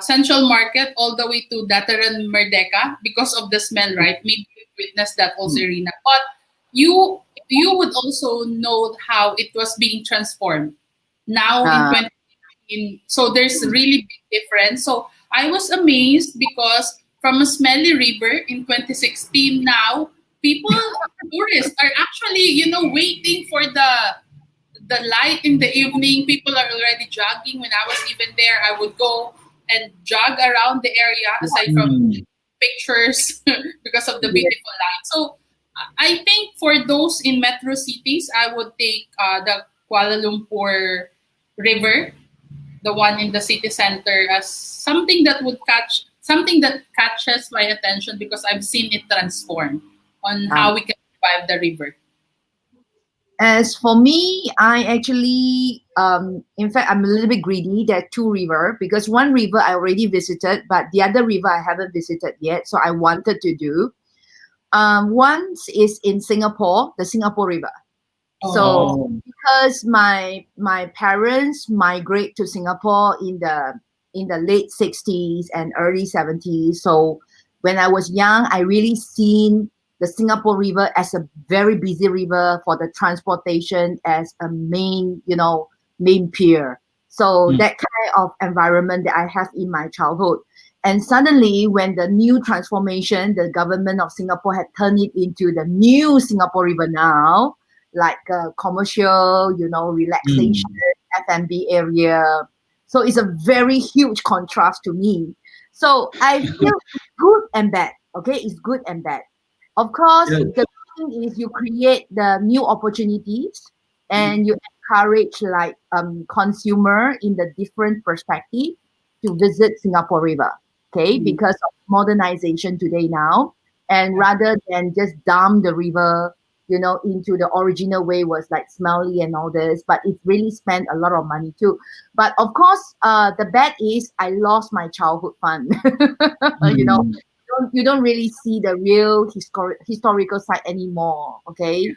Central Market all the way to Dataran Merdeka because of the smell, right? Maybe you witnessed that also, Mm. Irina. But you you would also know how it was being transformed now in Uh, 2018. So there's really big difference. So I was amazed because from a smelly river in 2016, now people, tourists are actually, waiting for the light in the evening. People are already jogging. When I was even there, I would go and jog around the area aside from Mm, pictures because of the yes. beautiful light. So I think for those in metro cities, I would take the Kuala Lumpur River, the one in the city center, as something that catches my attention because I've seen it transform on Uh, how we can revive the river. as for me, I actually, in fact, I'm a little bit greedy. There are two river because one river I already visited, but the other river I haven't visited yet. So I wanted to do. One is in Singapore, the Singapore River. So Oh, oh, because my parents migrate to Singapore in the in the late 60s and early 70s. So when I was young, I really seen the Singapore River as a very busy river for the transportation as a main, main pier. So Mm. that kind of environment that I have in my childhood. And suddenly, when the new transformation, the government of Singapore had turned it into the new Singapore River now, like commercial, relaxation, Mm. F&B area. So it's a very huge contrast to me. So I feel it's good and bad. Okay, it's good and bad. Of course, Yeah. the thing is you create the new opportunities and you encourage like consumer in the different perspective to visit Singapore River. Okay, because of modernization today now, and rather than just dump the river, into the original way was like smelly and all this, but it really spent a lot of money too. But of course, the bad is I lost my childhood fun. Mm. You don't really see the real historical site anymore. Okay,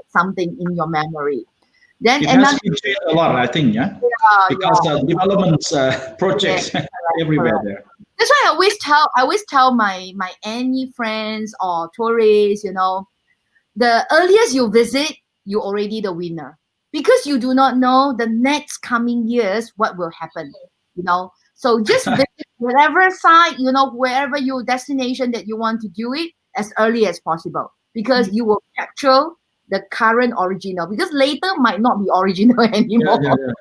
something in your memory. Then It has another, been changed a lot, I think, yeah, because yeah, developments yeah, projects everywhere correct. there. That's why I always tell my any friends or tourists, the earliest you visit, you're already the winner because you do not know the next coming years what will happen. So just visit whatever site, wherever your destination that you want to do it as early as possible because you will capture the current original because later might not be original Yeah, anymore. yeah, yeah.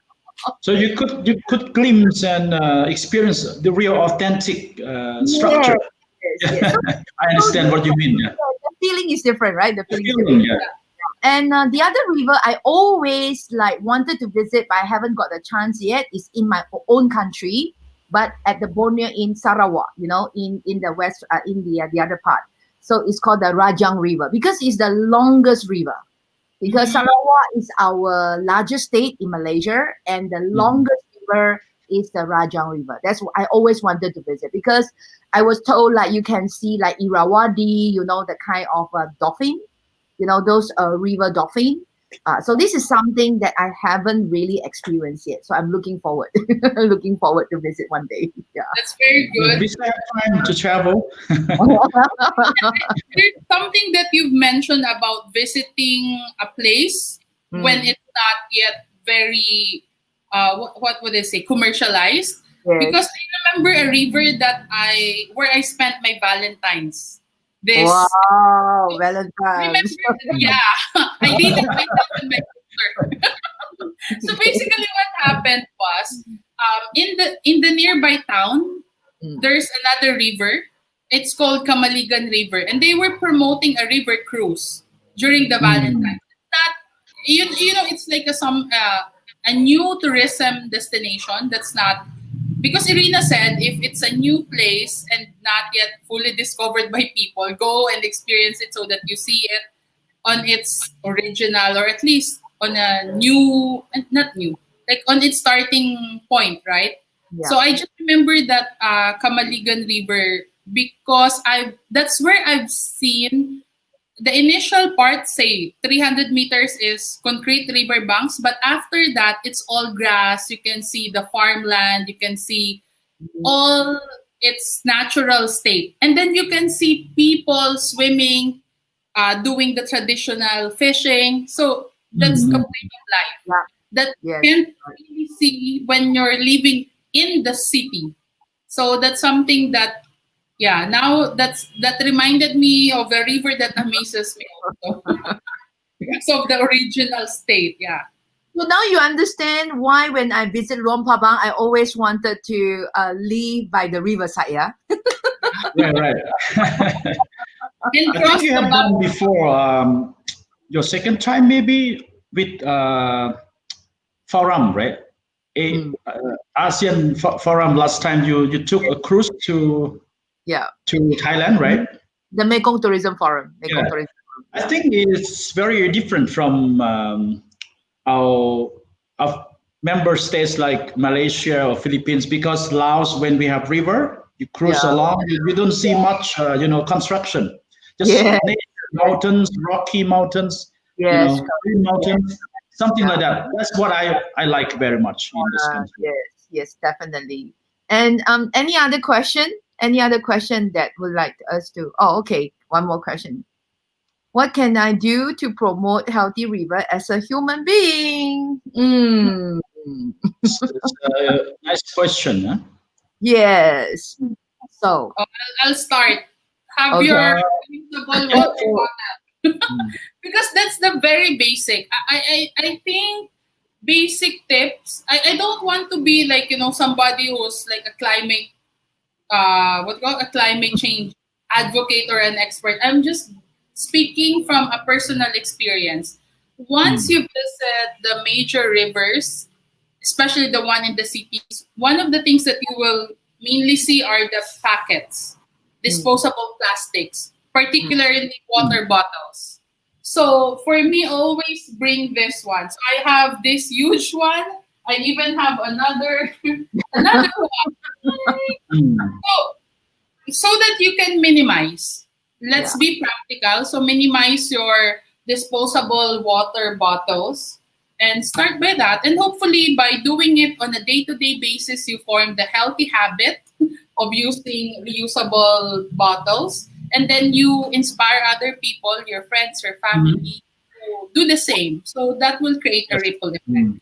So you could glimpse and experience the real authentic structure. Yes, yes, yes. So, I understand what you mean. Yeah. the feeling is different, right? The The feeling is feeling, different. yeah. And the other river I always like wanted to visit, but I haven't got the chance yet, is in my own country, but at the Borneo in Sarawak, in the west, in the other part. So it's called the Rajang River because it's the longest river. Because Mhm. Sarawak is our largest state in Malaysia, and the Mhm. longest river is the Rajang River. That's what I always wanted to visit because I was told like you can see like Irawadi, the kind of dolphin, those river dolphin. So this is something that I haven't really experienced yet. So I'm looking forward, looking forward to visit one day. Yeah. That's very When good. we still have time to travel. There's something that you've mentioned about visiting a place when Mm, it's not yet very, what would I say, commercialized. yes. Because I remember a river where I spent my Valentine's. This Wow, Valentine's. remember, yeah, I did it myself and my sister. So basically, what happened was, in the nearby town, Mm, there's another river. It's called Kamaligan River, and they were promoting a river cruise during the Mm. Valentine's. That it's like a new tourism destination. That's not because Irina said if it's a new place and not yet fully discovered by people, go and experience it so that you see it on its original or at least on a new not new like on its starting point, right? yeah. So I just remember that Kamaligan River because I that's where I've seen the initial part, say 300 meters is concrete river banks, but after that it's all grass. You can see the farmland, you can see Mhm. all its natural state, and then you can see people swimming, doing the traditional fishing. So that's a Mhm. way of life Yeah. that Yes. you can't really see when you're living in the city. So that's something that, yeah, now that reminded me of a river that amazes me also because of the original state. Yeah. So now you understand why when I visit Luang Prabang, I always wanted to live by the riverside. Yeah. Right, right. And I think cross you the have done before. Your second time maybe with forum, right? A Mm, ASEAN forum. Last time you took a cruise yeah. to Thailand, right? The Mekong Tourism Forum. Yeah. Mekong Tourism Forum. I Yeah. think it's very different from our, our member states like Malaysia or Philippines because Laos, when we have river, you Yeah. cruise along, you don't see much, construction, just Yes. nature, mountains, rocky mountains, Yes. green Correct. Yes. mountains, something Yeah. like that. That's what I like very much in this country. Yes. Yes. Definitely. And any other question? Any other question that would like us to? Oh, okay. One more question. What can I do to promote healthy river as a human being? It's a nice question. Huh? Yes. So, Oh, I'll start. Have okay. your reusable Yeah. water bottle. Because that's the very basic. I think basic tips. I don't want to be like, somebody who's like a climate what called a climate change advocate or an expert. I'm just speaking from a personal experience. Once Mm, you visit the major rivers, especially the one in the cities, one of the things that you will mainly see are the packets, Mm, disposable plastics, mm, particularly mm, water bottles. So for me, always bring this one. So I have this huge one. I even have another another one. mm, So that you can minimize. yeah. Let's be practical. So minimize your disposable water bottles and start by that. And hopefully, by doing it on a day to day basis, you form the healthy habit of using reusable bottles. And then you inspire other people, your friends, your mm. family, to do the same. So that will create a Yes. ripple effect. Mm,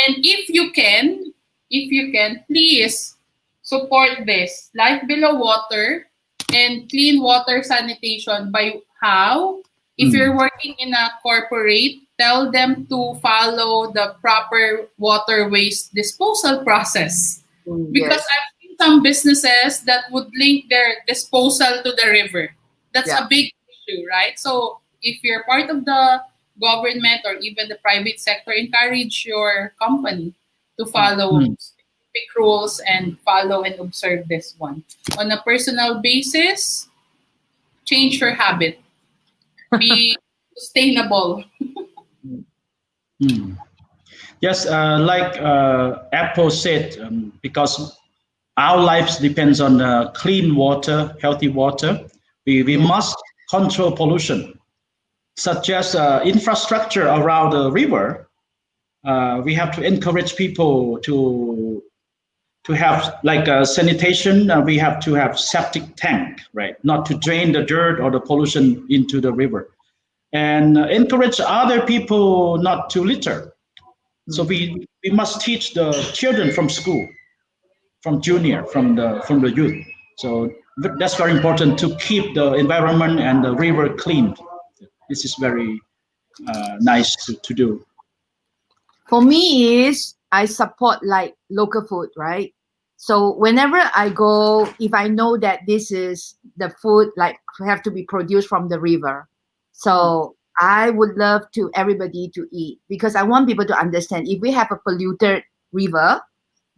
And if you can, please support this Life Below Water and clean water sanitation by how? If mm, you're working in a corporate, tell them to follow the proper water waste disposal process. Because Yes. I've seen some businesses that would link their disposal to the river. That's Yeah. a big issue, right? So if you're part of the government or even the private sector, encourage your company to follow mm. specific rules and follow and observe this one. On a personal basis, change your habit. Be sustainable. Mm. Yes, like Apple said, because our lives depends on clean water, healthy water. We Yeah. must control pollution, such as infrastructure around the river. We have to encourage people to have like sanitation. We have to have septic tank, right? Not to drain the dirt or the pollution into the river, and encourage other people not to litter. So Mm. we must teach the children from school, from junior, from the youth. So that's very important to keep the environment and the river clean. This is very nice to do. For me is I support like local food, right? So whenever I go, if I know that this is the food like have to be produced from the river, so I would love to everybody to eat because I want people to understand if we have a polluted river,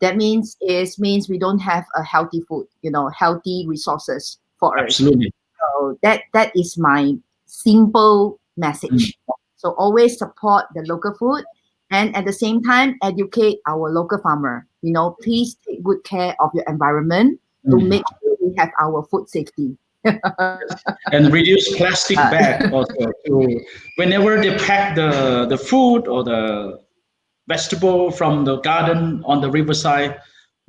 that means we don't have a healthy food, healthy resources for us. Absolutely. So that is my simple Mm, message. So always support the local food and at the same time educate our local farmer. Please take good care of your environment to mm. make sure we have our food safety. And reduce plastic bag also to whenever they pack the food or the vegetable from the garden on the riverside.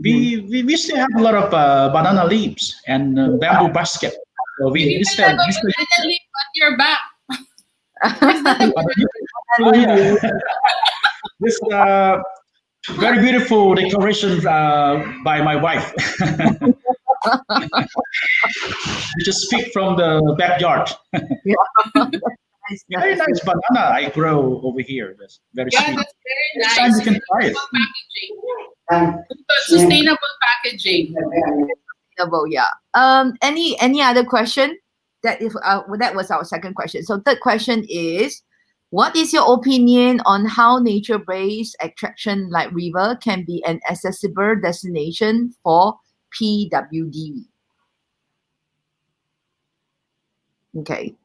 Mhm. We still have a lot of banana leaves and bamboo basket. So You we even still have a we still banana leaf at your back. Is that a oh yeah, this very beautiful decoration by my wife. We just pick from the backyard. Yeah, nice, Very nice. nice banana I grow over here. That's very Yeah, sweet. that's very Next time nice. you can try it. Sustainable packaging. Sustainable packaging. Sustainable, yeah. Any other question? That was our second question. So third question is, what is your opinion on how nature-based attraction like river can be an accessible destination for PWD? Okay,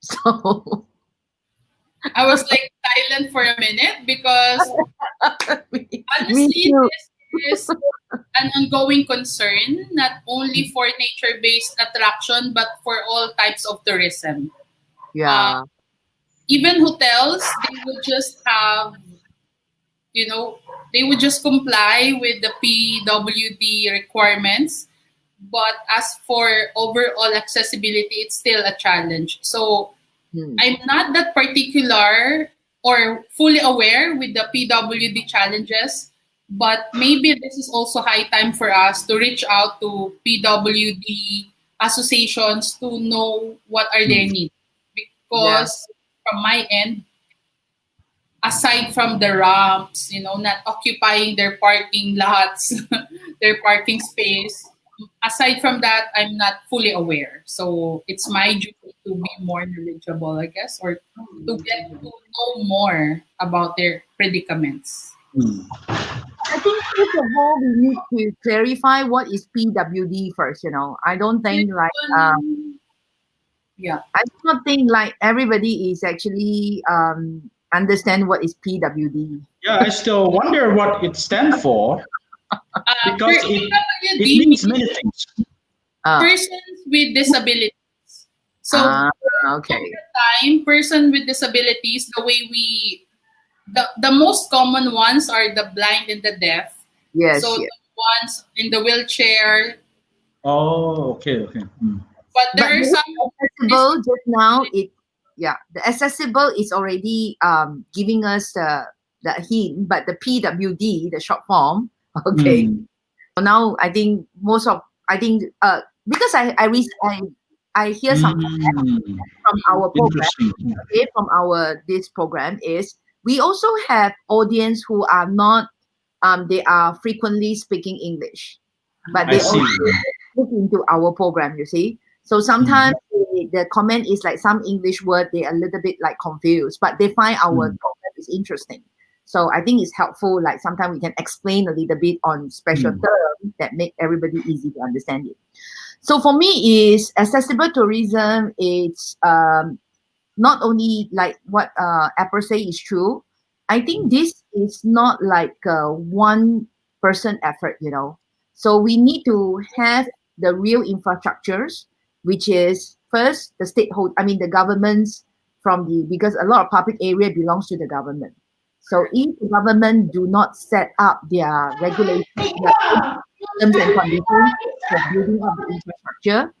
so I was like silent for a minute because me honestly, too. this is an ongoing concern, not only for nature based attraction, but for all types of tourism. Uh, Yeah. Even hotels, they would just have, you know, they would just comply with the PWD requirements. But as for overall accessibility, it's still a challenge. So I'm not that particular or fully aware with the PWD challenges, but maybe this is also high time for us to reach out to PWD associations to know what are their needs. Yeah. Because from my end, aside from the ramps, not occupying their parking lots, their parking space, aside from that, I'm not fully aware. So it's my duty to be more knowledgeable, I guess, or to get to know more about their predicaments. Mm. I think first of all we need to clarify what is PWD first. I don't think like Yeah. I do not think like everybody is actually understand what is PWD. Yeah, I still wonder what it stands for because it PWD means means many things. persons with disabilities. So Okay. over time, person with disabilities, the way the most common ones are the blind and the deaf. Yes. So Yes. the ones in the wheelchair, Oh, okay, okay. Mm. but But there are the some accessible just now the accessible is already giving us the hint, but the PWD, the short form, okay. Mm. So now I think because I hear some Mm. from our program, Interesting. okay, from our this program is we also have audience who are not they are frequently speaking English, but I they see. also look into our program, you see. So sometimes the comment is like some English word they are a little bit like confused, but they find our Mm. program is interesting. So I think it's helpful. Like sometimes we can explain a little bit on special Mm. terms that make everybody easy to understand it. So for me, is accessible tourism. It's not only like what Apple say is true. I think this is not like a one person effort. So we need to have the real infrastructures, which is first the stakeholder. I mean the governments because a lot of public area belongs to the government. So if the government do not set up their regulations, their terms and conditions for building up the infrastructure,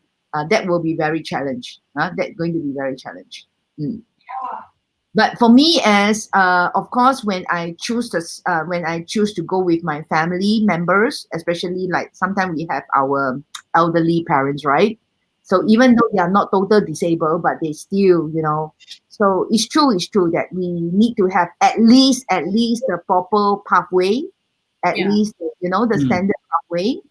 that will be very challenged. That's going to be very challenged. Mm. But for me, as of course, when I choose to go with my family members, especially like sometimes we have our elderly parents, right? So even though they are not total disabled, but they still. So it's true that we need to have at least the proper pathway, at Yeah. least the Mm. standard pathway.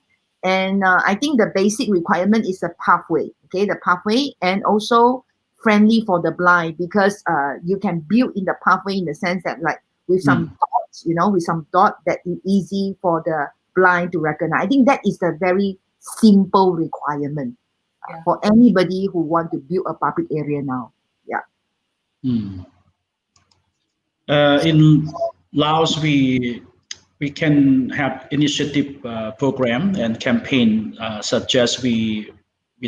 And I think the basic requirement is the pathway, okay, the pathway, and also friendly for the blind, because you can build in the pathway in the sense that like with some Mm. dots, with some dot that is easy for the blind to recognize. I think that is a very simple requirement Yeah. for anybody who want to build a public area now. Yeah. Mm. In Laos, we can have initiative program and campaign such as we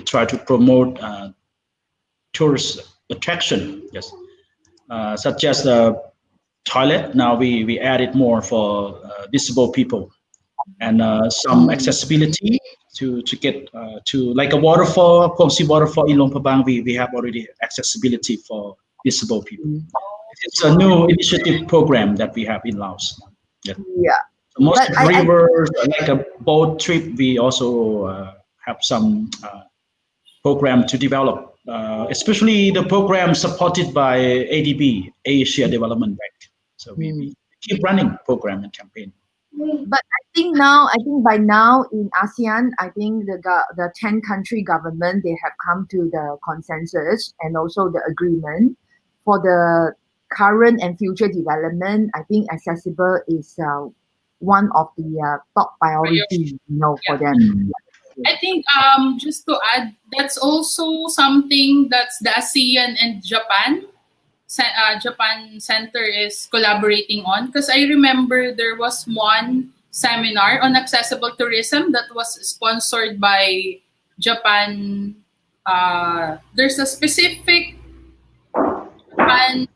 try to promote tourist attraction. Yes, such as the toilet. Now we added more for disabled people and some accessibility to get to like a waterfall, Pomsi waterfall in Luang Prabang. We have already accessibility for disabled people. Mm. It's a new initiative program that we have in Laos. Yeah. Yeah. So most But of I rivers, like a boat trip, we also have some program to develop, especially the program supported by ADB, Asia Development Bank. So we keep running program and campaign. But I think by now in ASEAN, I think the 10 country government, they have come to the consensus and also the agreement for the current and future development. I think accessible is one of the top priority, for them. Mm. I think just to add, that's also something that's the ASEAN and Japan Center is collaborating on, because I remember there was one seminar on accessible tourism that was sponsored by Japan. There's a specific Japan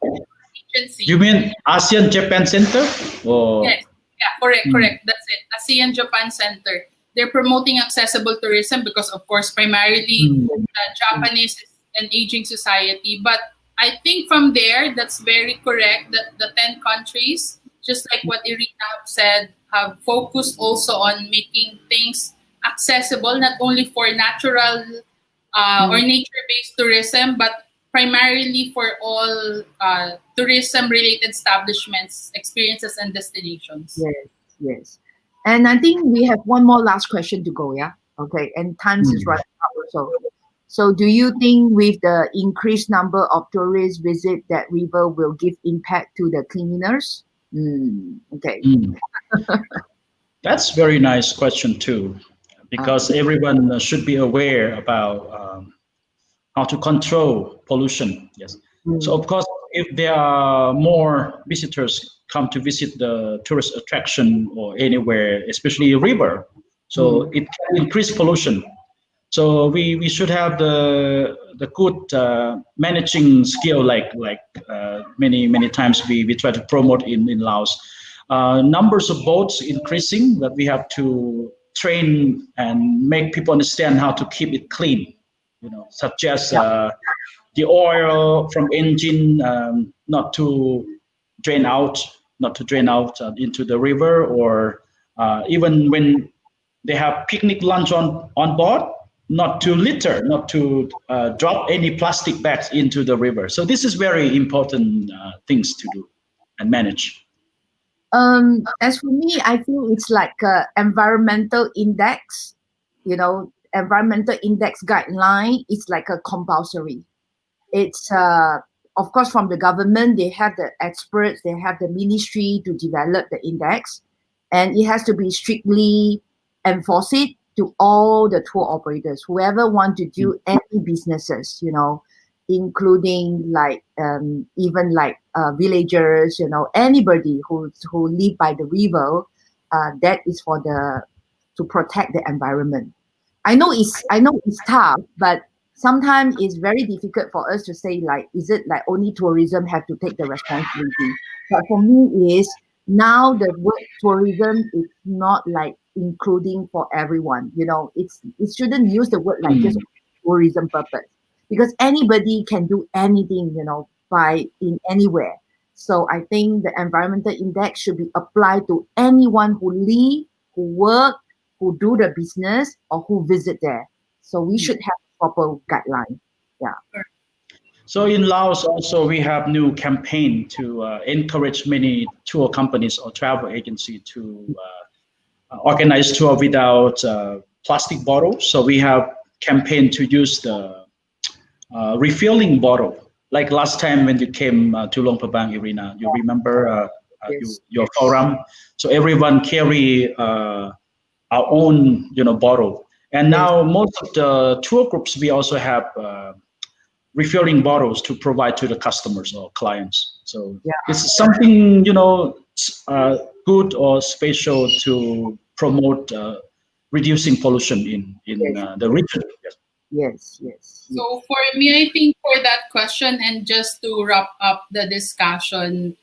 agency. You mean ASEAN Japan Center? Or Yes, yeah, correct, correct. That's it. ASEAN Japan Center. They're promoting accessible tourism because, of course, primarily Japanese is an aging society. But I think from there, that's very correct that the 10 countries, just like what Irina have said, have focused also on making things accessible, not only for natural or nature-based tourism, but primarily for all tourism-related establishments, experiences, and destinations. Yes, yes. And I think we have one more last question to go, yeah? Okay, and time is running out also. So do you think with the increased number of tourists visit that river will give impact to the cleanliness? Okay. That's very nice question too, because everyone should be aware about how to control pollution. Yes. So of course, if there are more visitors come to visit the tourist attraction or anywhere, especially a river, so it can increase pollution. So we should have the good managing skill, like many times we try to promote in Laos. Numbers of boats increasing, that we have to train and make people understand how to keep it clean. Such as the oil from engine not to drain out, into the river, or even when they have picnic lunch on board, not to litter, not to drop any plastic bags into the river. So this is very important things to do and manage. As for me, I feel it's like environmental index, environmental index guideline. It's like a compulsory. It's of course from the government, they have the experts, they have the ministry to develop the index, and it has to be strictly enforced to all the tour operators, whoever want to do any businesses, including like even like villagers, anybody who live by the river. That is for to protect the environment. I know it's tough, but sometimes it's very difficult for us to say, like, is it like only tourism have to take the responsibility? But for me is now the word tourism is not like including for everyone. It shouldn't use the word like just tourism purpose, because anybody can do anything, by in anywhere. So I think the environmental index should be applied to anyone who live, who work, who do the business, or who visit there. So we should have proper guideline. Yeah. So in Laos also we have new campaign to encourage many tour companies or travel agency to organize tour without plastic bottles. So we have campaign to use the refilling bottle. Like last time when you came to Luang Prabang, Irina, you remember Yes. your forum. So everyone carry our own bottle. And now most of the tour groups, we also have refilling bottles to provide to the customers or clients. So it's something good or special to promote reducing pollution in the region. Yes. So for me, I think for that question, and just to wrap up the discussion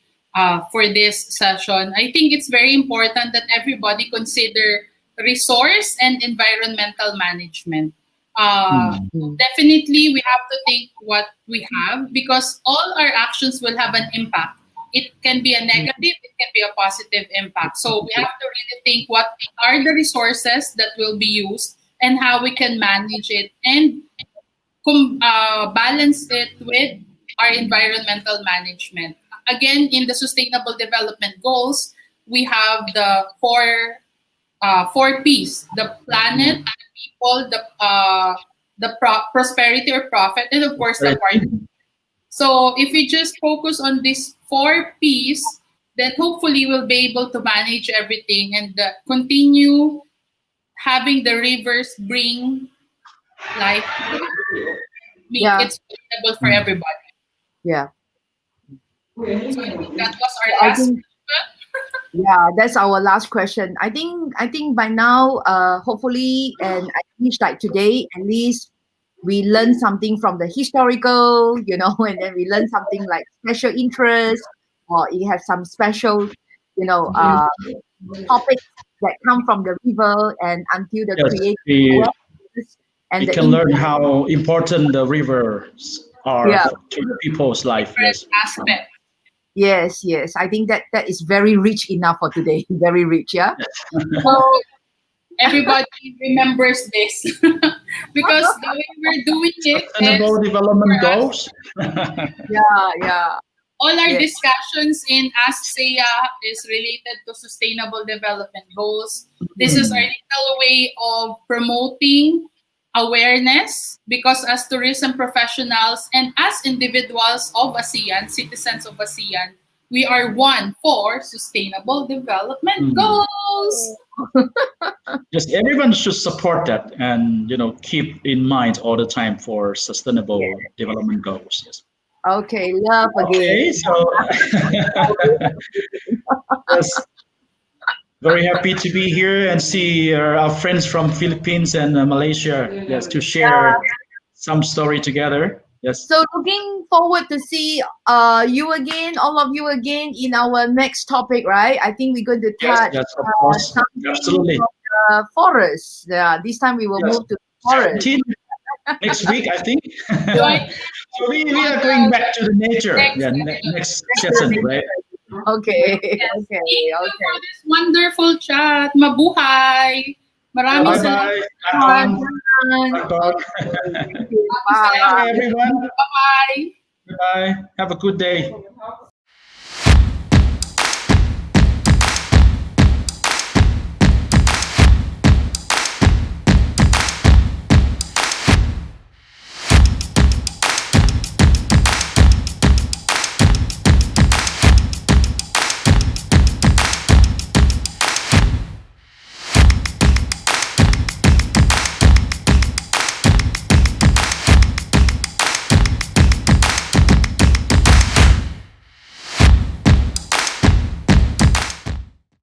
for this session, I think it's very important that everybody consider resource and environmental management. Definitely, we have to think what we have, because all our actions will have an impact. It can be a negative, it can be a positive impact. So we have to really think what are the resources that will be used and how we can manage it and balance it with our environmental management. Again, in the Sustainable Development Goals, we have the four P's: the planet, the people, the prosperity or profit, and of course the partner. So if we just focus on these 4 P's, then hopefully we'll be able to manage everything and continue having the rivers bring life, make it sustainable for everybody. Yeah. So I think that was our I last think, yeah, that's our last question. I think by now, hopefully, and I wish like today, at least we learn something from the historical, and then we learn something like special interest, or it has some special, topics that come from the river and until the Yes, creative awareness and we the can learn how important the rivers are yeah. to the people's life. Different Yes. aspect. Yes. I think that is very rich enough for today. Very rich, yeah. So everybody remembers this because the way we're doing it is Sustainable development for us. goals. Yeah. All our Yes. discussions in Ask Saya is related to sustainable development goals. This is our little way of promoting awareness because as tourism professionals and as individuals of ASEAN, citizens of ASEAN, we are one for sustainable development goals. Yes, everyone should support that and keep in mind all the time for sustainable development goals. Yes. Okay, love again. Okay, so yes, very happy to be here and see our friends from Philippines and Malaysia. Yes, to share some story together. Yes. So looking forward to see you again, all of you again in our next topic, right? I think we're going to Yes, touch yes, of course, something absolutely. from the forest. Yeah, this time we will Yes, move to the forest. 17 next week, I think. Join So we are going back to the nature. next Yeah, session. next session, right? Okay, Yes. okay, Thank you okay. for this wonderful chat. Mabuhay. Maraming Bye salamat. bye. Okay, thank you. Maraming Bye. salamat. Bye everyone. Bye-bye. Bye. Have a good day.